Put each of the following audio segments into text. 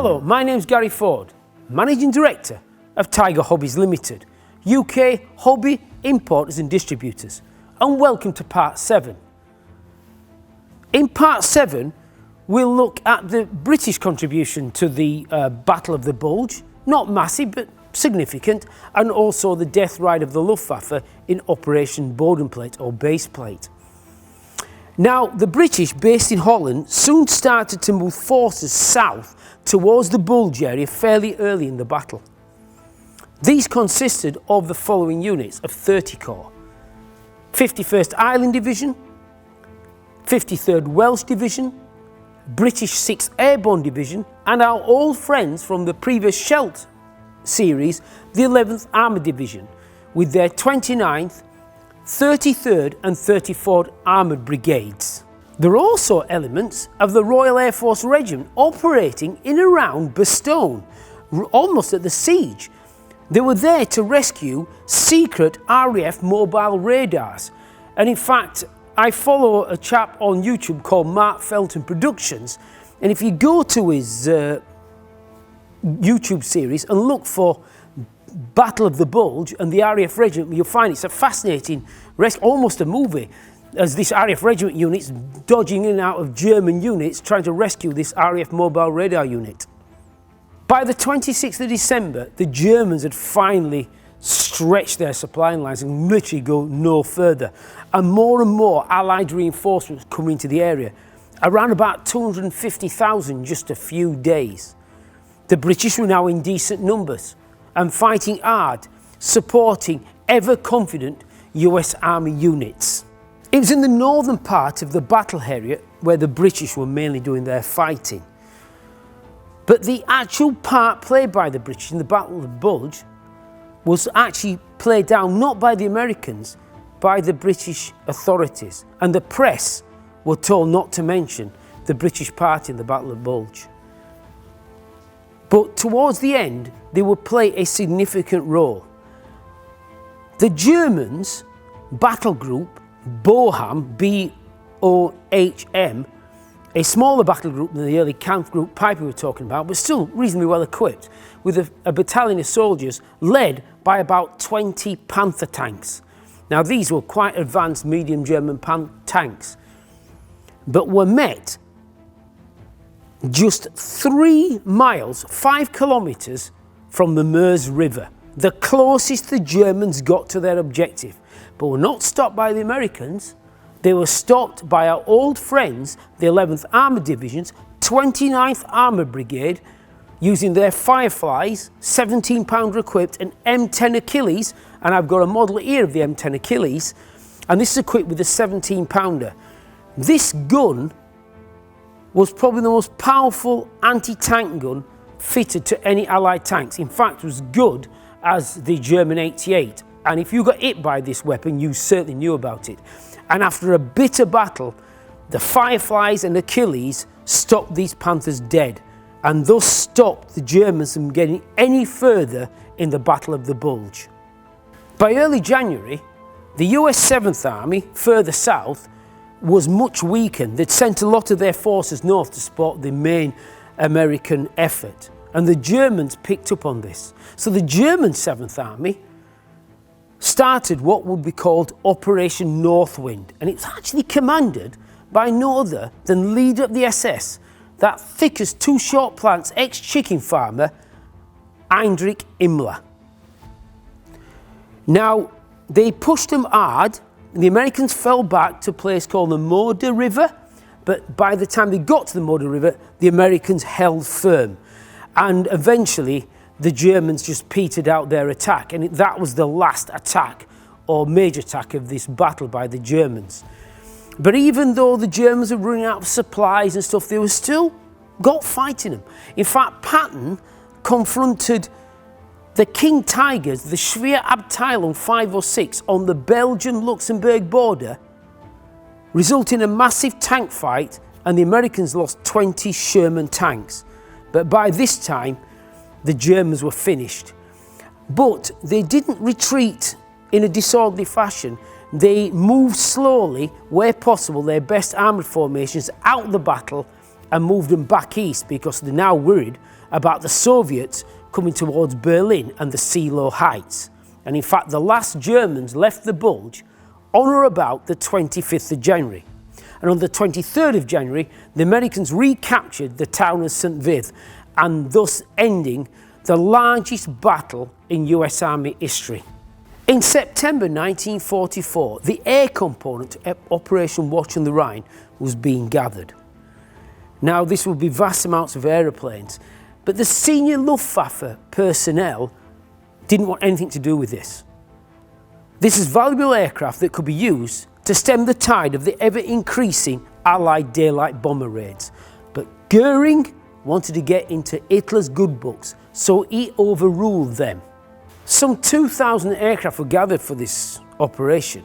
Hello, my name's Gary Ford, Managing Director of Tiger Hobbies Limited, UK hobby importers and distributors, and welcome to Part 7. In Part 7, we'll look at the British contribution to the Battle of the Bulge, not massive but significant, and also the death ride of the Luftwaffe in Operation Bodenplatte or Baseplate. Now, the British, based in Holland, soon started to move forces south towards the Bulge area fairly early in the battle. These consisted of the following units of 30 Corps: 51st Island Division, 53rd Welsh Division, British 6th Airborne Division, and our old friends from the previous Scheldt series, the 11th Armoured Division, with their 29th, 33rd and 34th Armoured Brigades. There are also elements of the Royal Air Force Regiment operating in around Bastogne, almost at the siege. They were there to rescue secret RAF mobile radars, and in fact I follow a chap on YouTube called Mark Felton Productions, and if you go to his YouTube series and look for Battle of the Bulge and the RAF Regiment, you'll find it's a fascinating, almost a movie, as this RAF Regiment unit's dodging in and out of German units trying to rescue this RAF mobile radar unit. By the 26th of December, the Germans had finally stretched their supply lines and literally go no further, and more Allied reinforcements come into the area, around about 250,000 in just a few days. The British were now in decent numbers and fighting hard, supporting ever-confident US Army units. It was in the northern part of the battle area where the British were mainly doing their fighting. But the actual part played by the British in the Battle of the Bulge was actually played down not by the Americans, by the British authorities, and the press were told not to mention the British part in the Battle of the Bulge. But towards the end, they would play a significant role. The Germans' battle group, Boham, B-O-H-M, a smaller battle group than the early Kampf group Piper we were talking about, but still reasonably well equipped, with a battalion of soldiers led by about 20 Panther tanks. Now these were quite advanced medium German tanks, but were met just 3 miles, 5 kilometres from the Meuse River, the closest the Germans got to their objective. But were not stopped by the Americans. They were stopped by our old friends, the 11th Armoured Division's 29th Armoured Brigade, using their Fireflies, 17-pounder equipped, and M10 Achilles, and I've got a model here of the M10 Achilles, and this is equipped with a 17-pounder. This gun was probably the most powerful anti-tank gun fitted to any Allied tanks. In fact, it was good as the German 88. And if you got hit by this weapon, you certainly knew about it. And after a bitter battle, the Fireflies and Achilles stopped these Panthers dead, and thus stopped the Germans from getting any further in the Battle of the Bulge. By early January, the US 7th Army, further south, was much weakened. They'd sent a lot of their forces north to support the main American effort, and the Germans picked up on this. So the German 7th Army started what would be called Operation Northwind, and it was actually commanded by no other than leader of the SS, that thick as 2 short plants ex-chicken farmer, Heinrich Himmler. Now, they pushed them hard. The Americans fell back to a place called the Moder River, but by the time they got to the Moder River, the Americans held firm, and eventually the Germans just petered out their attack, and that was the last attack or major attack of this battle by the Germans. But even though the Germans were running out of supplies and stuff, they were still got fighting them. In fact, Patton confronted the King Tigers, the Schwer Abteilung 506, on the Belgian-Luxembourg border, resulting in a massive tank fight, and the Americans lost 20 Sherman tanks. But by this time, the Germans were finished. But they didn't retreat in a disorderly fashion. They moved slowly, where possible, their best armoured formations out of the battle and moved them back east because they're now worried about the Soviets coming towards Berlin and the Seelow Heights. And in fact, the last Germans left the Bulge on or about the 25th of January. And on the 23rd of January, the Americans recaptured the town of St. Vith, and thus ending the largest battle in US Army history. In September 1944, the air component of Operation Watch on the Rhine was being gathered. Now, this would be vast amounts of aeroplanes, but the senior Luftwaffe personnel didn't want anything to do with this. This is valuable aircraft that could be used to stem the tide of the ever-increasing Allied daylight bomber raids. But Goering wanted to get into Hitler's good books, so he overruled them. Some 2,000 aircraft were gathered for this operation.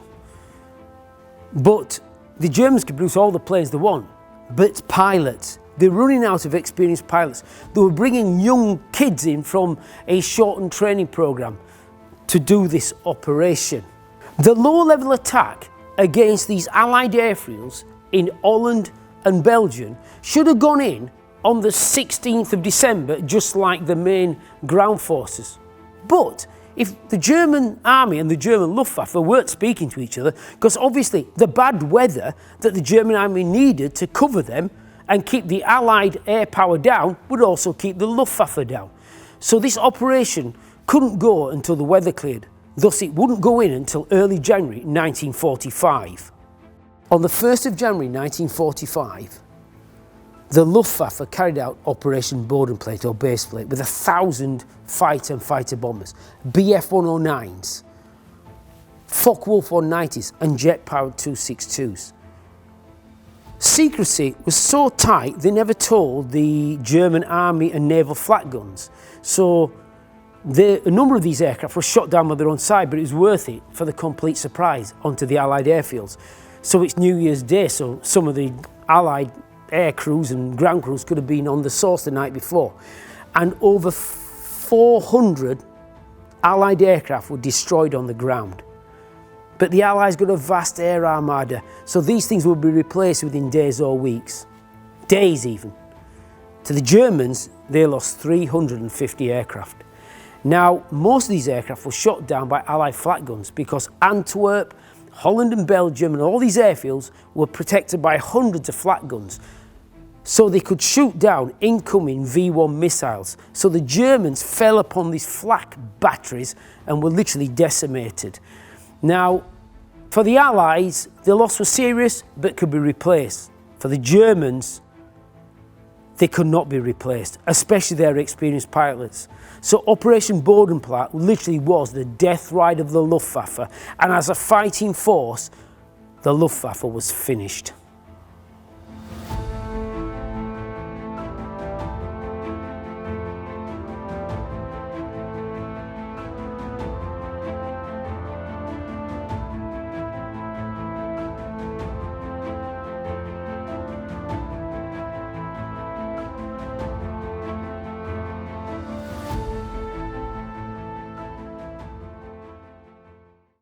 But the Germans could produce all the planes they want, but pilots, they're running out of experienced pilots. They were bringing young kids in from a shortened training program to do this operation. The low-level attack against these Allied airfields in Holland and Belgium should have gone in on the 16th of December, just like the main ground forces. But if the German army and the German Luftwaffe weren't speaking to each other, because obviously the bad weather that the German army needed to cover them and keep the Allied air power down would also keep the Luftwaffe down. So this operation couldn't go until the weather cleared. Thus it wouldn't go in until early January 1945. On the 1st of January 1945, the Luftwaffe carried out Operation Bodenplatte or Baseplate with 1,000 fighter and fighter bombers, Bf-109s, Focke-Wulf 190s and jet-powered 262s. Secrecy was so tight they never told the German army and naval flak guns. So a number of these aircraft were shot down on their own side, but it was worth it for the complete surprise onto the Allied airfields. So it's New Year's Day, so some of the Allied air crews and ground crews could have been on the source the night before. And over 400 Allied aircraft were destroyed on the ground. But the Allies got a vast air armada, so these things would be replaced within days or weeks. Days even. To the Germans, they lost 350 aircraft. Now, most of these aircraft were shot down by Allied flak guns because Antwerp, Holland and Belgium and all these airfields were protected by hundreds of flak guns. So they could shoot down incoming V1 missiles. So the Germans fell upon these flak batteries and were literally decimated. Now, for the Allies, the loss was serious but could be replaced. For the Germans, they could not be replaced, especially their experienced pilots. So Operation Bodenplatte literally was the death ride of the Luftwaffe, and as a fighting force, the Luftwaffe was finished.